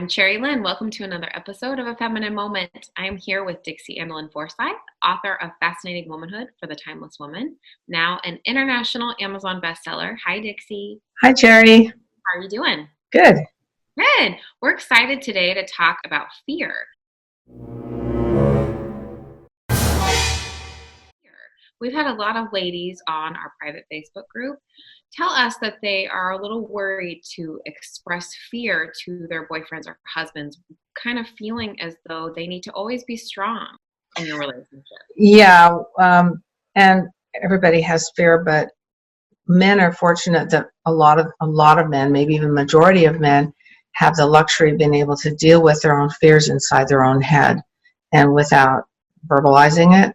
I'm Cherry Lynn. Welcome to another episode of A Feminine Moment. I am here with Dixie Andelin Forsyth, author of Fascinating Womanhood for the Timeless Woman, now an international Amazon bestseller. Hi, Dixie. Hi, Cherry. How are you doing? Good. Good. We're excited today to talk about fear. We've had a lot of ladies on our private Facebook group tell us that they are a little worried to express fear to their boyfriends or husbands, kind of feeling as though they need to always be strong in your relationship. Yeah, and everybody has fear, but men are fortunate that a lot of men, maybe even majority of men, have the luxury of being able to deal with their own fears inside their own head and without verbalizing it.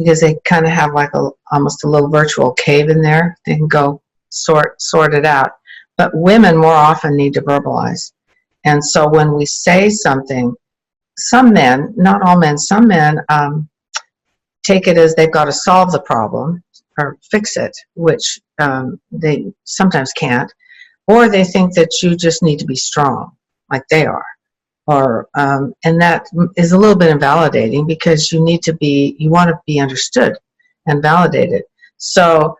Because they kind of have like almost a little virtual cave in there. They can go sort it out. But women more often need to verbalize. And so when we say something, some men, not all men, some men take it as they've got to solve the problem or fix it, which they sometimes can't. Or they think that you just need to be strong, like they are. And that is a little bit invalidating because you want to be understood and validated. So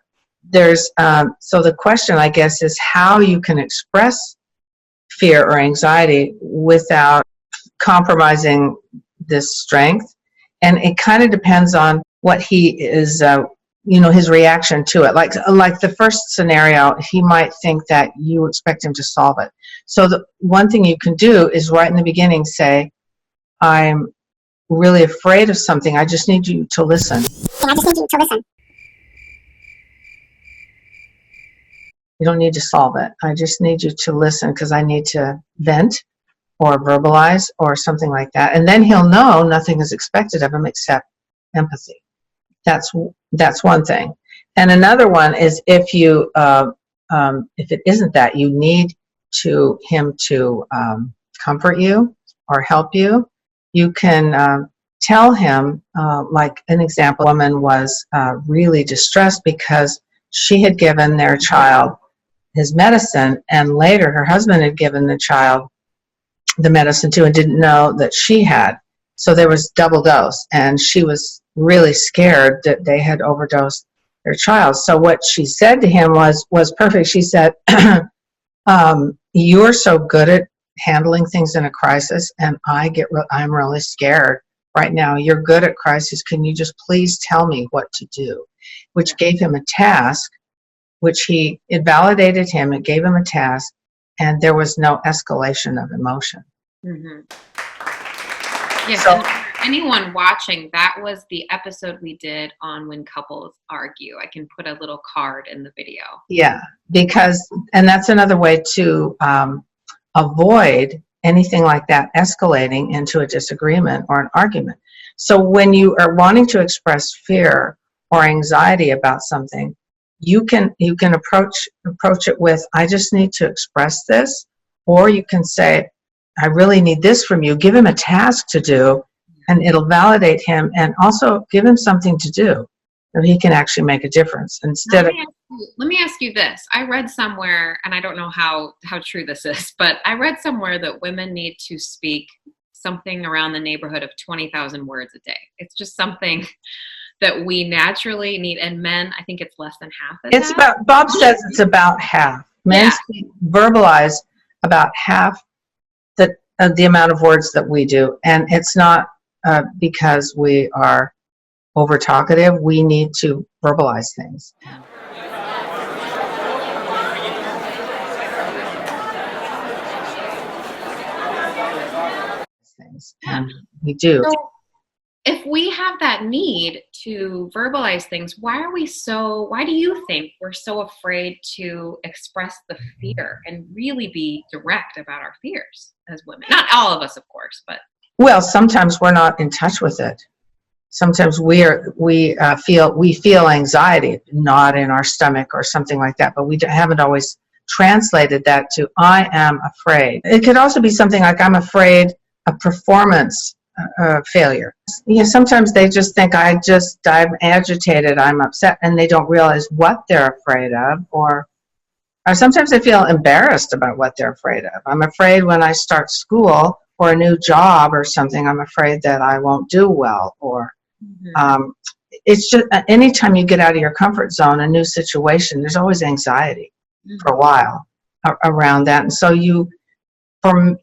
so the question, I guess, is how you can express fear or anxiety without compromising this strength. And it kind of depends on what he is, his reaction to it. Like the first scenario, he might think that you expect him to solve it. So the one thing you can do is right in the beginning say, I'm really afraid of something. I just need you to listen. I just need you to listen. You don't need to solve it. I just need you to listen because I need to vent or verbalize or something like that. And then he'll know nothing is expected of him except empathy. That's one thing. And another one is if it isn't that, you need him to comfort you or help you. You can tell him, like an example, a woman was really distressed because she had given their child his medicine, and later her husband had given the child the medicine too and didn't know that she had. So there was double dose, and she was really scared that they had overdosed their child. So what she said to him was perfect. She said, you're so good at handling things in a crisis, and I'm really scared right now. You're good at crisis. Can you just please tell me what to do? Which gave him a task, it validated him. It gave him a task, and there was no escalation of emotion. Mm-hmm. Yes, so, and for anyone watching, that was the episode we did on when couples argue. I can put a little card in the video. Yeah, and that's another way to avoid anything like that escalating into a disagreement or an argument. So when you are wanting to express fear or anxiety about something, you can approach it with, I just need to express this, or you can say, I really need this from you. Give him a task to do, and it'll validate him, and also give him something to do so he can actually make a difference. Let me ask you this. I read somewhere, and I don't know how true this is, but I read somewhere that women need to speak something around the neighborhood of 20,000 words a day. It's just something that we naturally need, and men, I think it's less than half of that. Bob says it's about half. Men verbalize about half the amount of words that we do, and it's not because we are over talkative. We need to verbalize things. And we do. So if we have that need to verbalize things, why do you think we're so afraid to express the fear and really be direct about our fears as women? Not all of us, of course, but. Well, sometimes we're not in touch with it. Sometimes we feel anxiety, not in our stomach or something like that, but we haven't always translated that to I am afraid. It could also be something like I'm afraid of performance failure. Sometimes they just think I'm agitated, I'm upset, and they don't realize what they're afraid of or Or sometimes they feel embarrassed about what they're afraid of. I'm afraid when I start school or a new job or something, I'm afraid that I won't do well. Or it's just anytime you get out of your comfort zone, a new situation, there's always anxiety for a while around that. And so for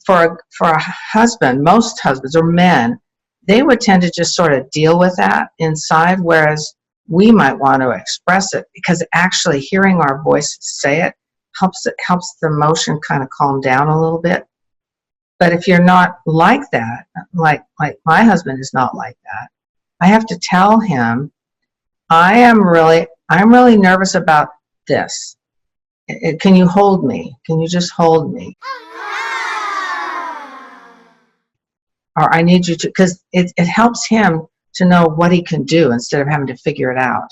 a husband, most husbands or men, they would tend to just sort of deal with that inside, whereas we might want to express it, because actually hearing our voices say it helps the emotion kind of calm down a little bit. But if you're not like that, like my husband is not like that, I have to tell him, I'm really nervous about this. Can you hold me? Can you just hold me? Or I need you to, because it helps him to know what he can do instead of having to figure it out.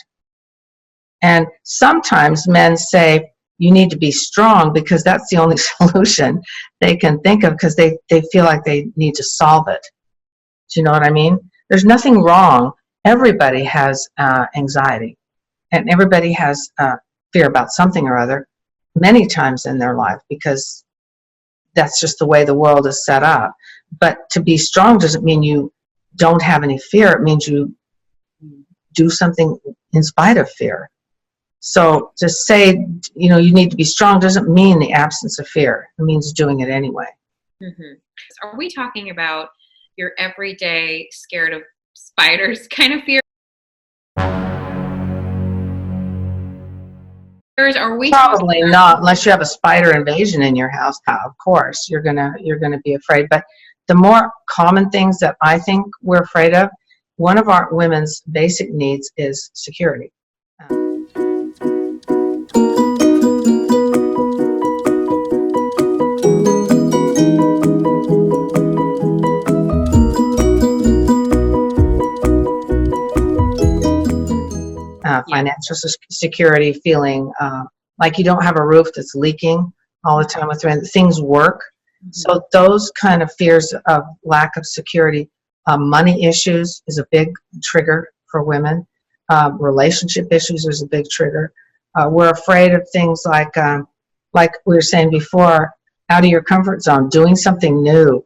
And sometimes men say, you need to be strong, because that's the only solution they can think of, because they feel like they need to solve it. Do you know what I mean? There's nothing wrong. Everybody has anxiety, and everybody has fear about something or other many times in their life, because that's just the way the world is set up. But to be strong doesn't mean you don't have any fear. It means you do something in spite of fear. So to say, you need to be strong doesn't mean the absence of fear. It means doing it anyway. Are we talking about your everyday scared of spiders kind of fear? Are we probably not, unless you have a spider invasion in your house? Of course, you're gonna be afraid. But the more common things that I think we're afraid of, one of our women's basic needs is security. Financial security, feeling like you don't have a roof that's leaking all the time, with things work. So those kind of fears of lack of security, money issues is a big trigger for women. Relationship issues is a big trigger. We're afraid of things like we were saying before, out of your comfort zone, doing something new,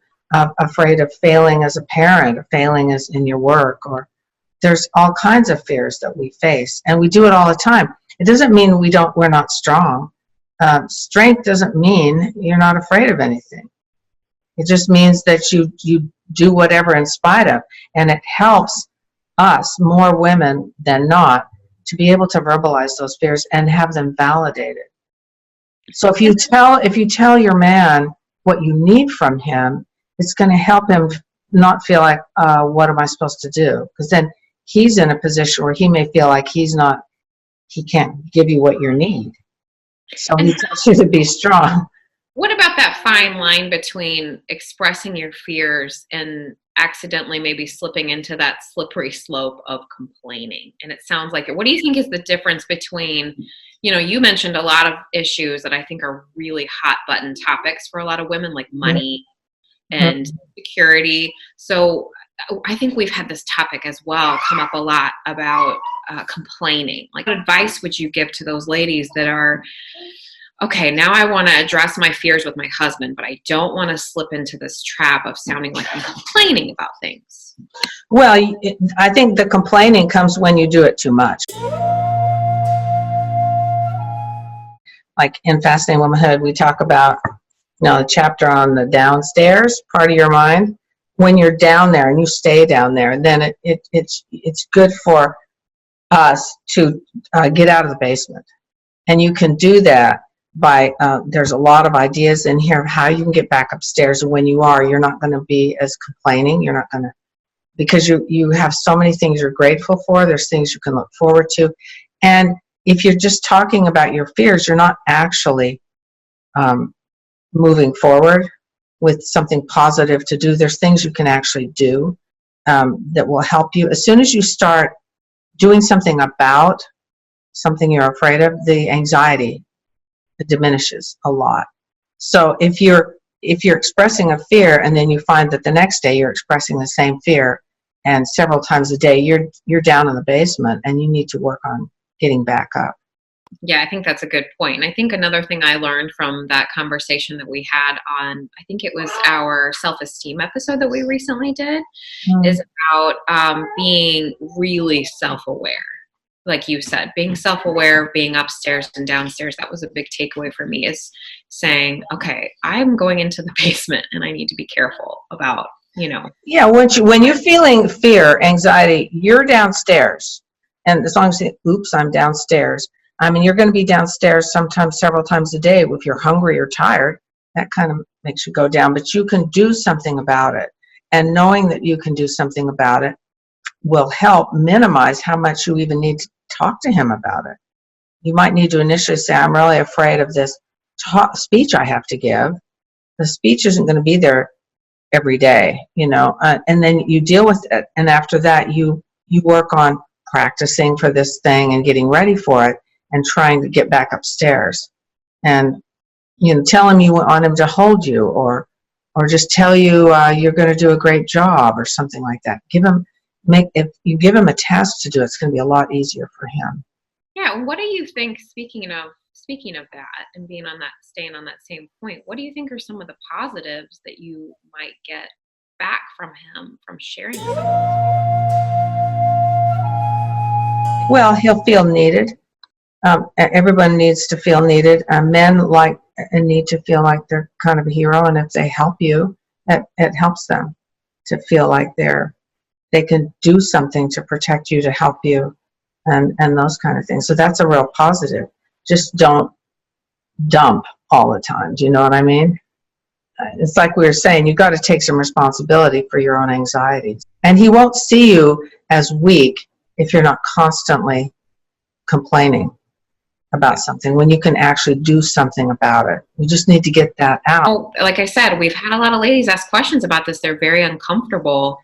afraid of failing as a parent, or failing as in your work, or there's all kinds of fears that we face, and we do it all the time. It doesn't mean we're not strong. Strength doesn't mean you're not afraid of anything. It just means that you do whatever in spite of, and it helps us, more women than not, to be able to verbalize those fears and have them validated. So if you tell your man what you need from him, it's going to help him not feel like, what am I supposed to do? Because then he's in a position where he may feel like he can't give you what you need. So he tells you to be strong. What about that fine line between expressing your fears and accidentally maybe slipping into that slippery slope of complaining? And it sounds like it. What do you think is the difference between, you mentioned a lot of issues that I think are really hot button topics for a lot of women, like money and security. So I think we've had this topic as well come up a lot about complaining. Like, what advice would you give to those ladies that are, okay, now I want to address my fears with my husband, but I don't want to slip into this trap of sounding like I'm complaining about things? Well, I think the complaining comes when you do it too much. Like in Fascinating Womanhood, we talk about, the chapter on the downstairs part of your mind. When you're down there and you stay down there, then it's good for us to get out of the basement. And you can do that by, there's a lot of ideas in here of how you can get back upstairs. And when you're not going to be as complaining. You're not going to, because you have so many things you're grateful for. There's things you can look forward to. And if you're just talking about your fears, you're not actually moving forward with something positive to do. There's things you can actually do that will help you. As soon as you start doing something about something you're afraid of, the anxiety diminishes a lot. So if you're expressing a fear and then you find that the next day you're expressing the same fear, and several times a day you're down in the basement and you need to work on getting back up. Yeah, I think that's a good point. And I think another thing I learned from that conversation that we had on, I think it was our self-esteem episode that we recently did, Mm. is about being really self-aware. Like you said, being self-aware of being upstairs and downstairs. That was a big takeaway for me, is saying, okay, I'm going into the basement and I need to be careful about, Yeah, when you're feeling fear, anxiety, you're downstairs. And as long as you say, oops, I'm downstairs. I mean, you're going to be downstairs sometimes several times a day. If you're hungry or tired, that kind of makes you go down. But you can do something about it. And knowing that you can do something about it will help minimize how much you even need to talk to him about it. You might need to initially say, I'm really afraid of this speech I have to give. The speech isn't going to be there every day, and then you deal with it. And after that, you work on practicing for this thing and getting ready for it and trying to get back upstairs. And, tell him you want him to hold you, or just tell you you're going to do a great job or something like that. If you give him a task to do, it's going to be a lot easier for him. Yeah. What do you think, speaking of that and staying on that same point, what do you think are some of the positives that you might get back from him from sharing some of this? Well, he'll feel needed. Everyone needs to feel needed. Men like and need to feel like they're kind of a hero, and if they help you, it helps them to feel like they can do something to protect you, to help you, and those kind of things. So that's a real positive. Just don't dump all the time. Do you know what I mean? It's like we were saying, you've got to take some responsibility for your own anxieties. And he won't see you as weak if you're not constantly complaining about something, when you can actually do something about it. You just need to get that out. Oh, like I said, we've had a lot of ladies ask questions about this. They're very uncomfortable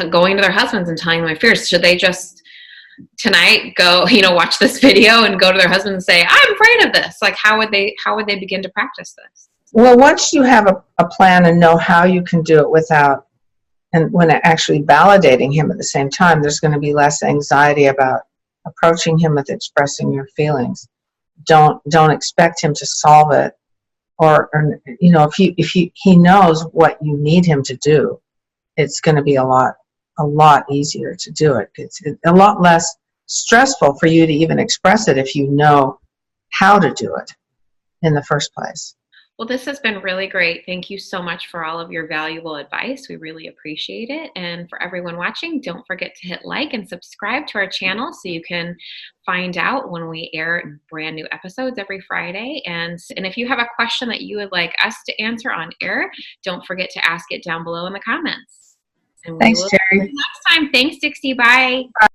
going to their husbands and telling them their fears. Should they just tonight go, watch this video and go to their husband and say, I'm afraid of this? Like, how would they begin to practice this? Well, once you have a plan and know how you can do it without, and when actually validating him at the same time, there's going to be less anxiety about approaching him with expressing your feelings. Don't expect him to solve it, or if he knows what you need him to do, it's going to be a lot easier to do it. It's a lot less stressful for you to even express it if you know how to do it in the first place. Well, this has been really great. Thank you so much for all of your valuable advice. We really appreciate it. And for everyone watching, don't forget to hit like and subscribe to our channel so you can find out when we air brand new episodes every Friday. And if you have a question that you would like us to answer on air, don't forget to ask it down below in the comments. And Thanks, Terry. See you next time. Thanks, Dixie. Bye. Bye.